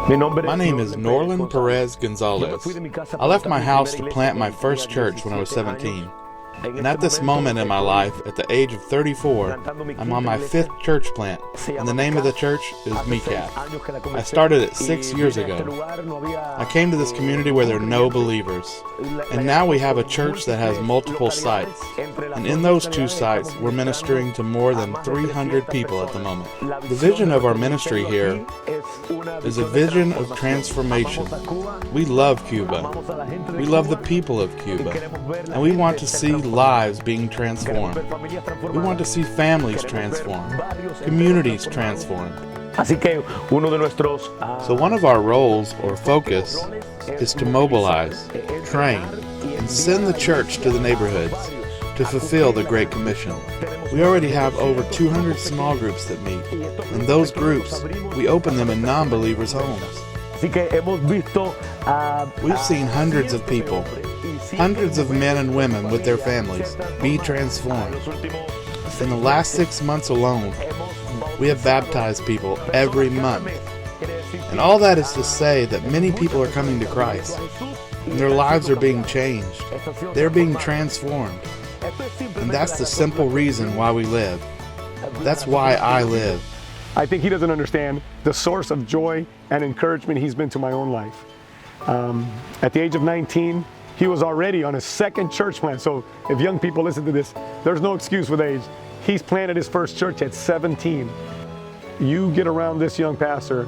My name is Norlen Perez Gonzalez. I left my house to plant my first church when I was 17. And at this moment in my life, at the age of 34, I'm on my 5th church plant, and the name of the church is MECAP. I started it 6 years ago. I came to this community where there are no believers, and now we have a church that has multiple sites, and in those 2 sites, we're ministering to more than 300 people at the moment. The vision of our ministry here is a vision of transformation. We love Cuba. We love the people of Cuba, and we want to see lives being transformed. We want to see families transformed, communities transformed. So one of our roles or focus is to mobilize, train, and send the church to the neighborhoods to fulfill the Great Commission. We already have over 200 small groups that meet, and those groups, we open them in non-believers' homes. We've seen hundreds of people, hundreds of men and women with their families, be transformed. In the last 6 months alone, we have baptized people every month. And all that is to say that many people are coming to Christ, and their lives are being changed. They're being transformed. And that's the simple reason why we live. That's why I live. I think he doesn't understand the source of joy and encouragement he's been to my own life. At the age of 19, he was already on his 2nd church plant. So if young people listen to this, there's no excuse with age. He's planted his first church at 17. You get around this young pastor,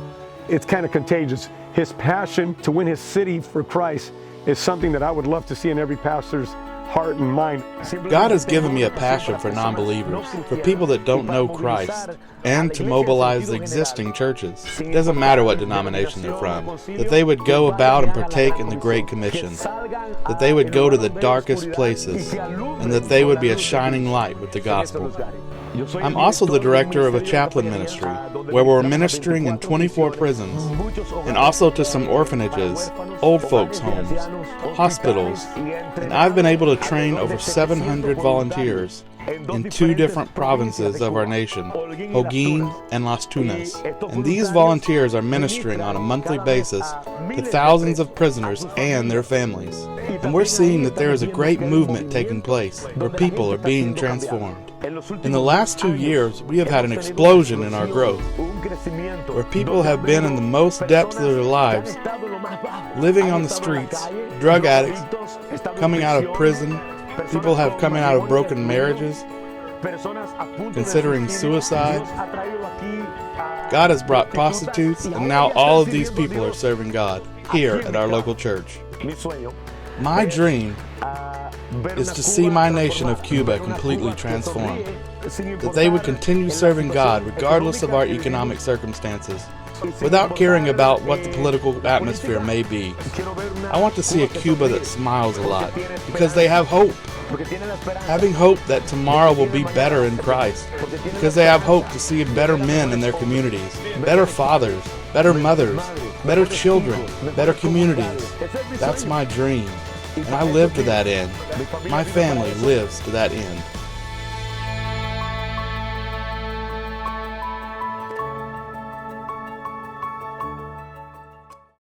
it's kind of contagious. His passion to win his city for Christ is something that I would love to see in every pastor's heart and mind. God has given me a passion for non-believers, for people that don't know Christ, and to mobilize existing churches. It doesn't matter what denomination they're from, that they would go about and partake in the Great Commission, that they would go to the darkest places, and that they would be a shining light with the gospel. I'm also the director of a chaplain ministry, where we're ministering in 24 prisons, and also to some orphanages, old folks' homes, hospitals, and I've been able to train over 700 volunteers in 2 different provinces of our nation, Holguin and Las Tunas. And these volunteers are ministering on a monthly basis to thousands of prisoners and their families. And we're seeing that there is a great movement taking place, where people are being transformed. In the last 2 years, we have had an explosion in our growth, where people have been in the most depths of their lives, living on the streets, drug addicts, coming out of prison. People have come out of broken marriages, considering suicide. God has brought prostitutes, and now all of these people are serving God here at our local church. My dream is to see my nation of Cuba completely transformed, that they would continue serving God regardless of our economic circumstances, without caring about what the political atmosphere may be. I want to see a Cuba that smiles a lot, because they have hope. Having hope that tomorrow will be better in Christ, because they have hope to see better men in their communities, better fathers, better mothers, better children, better communities. That's my dream, and I live to that end. My family lives to that end.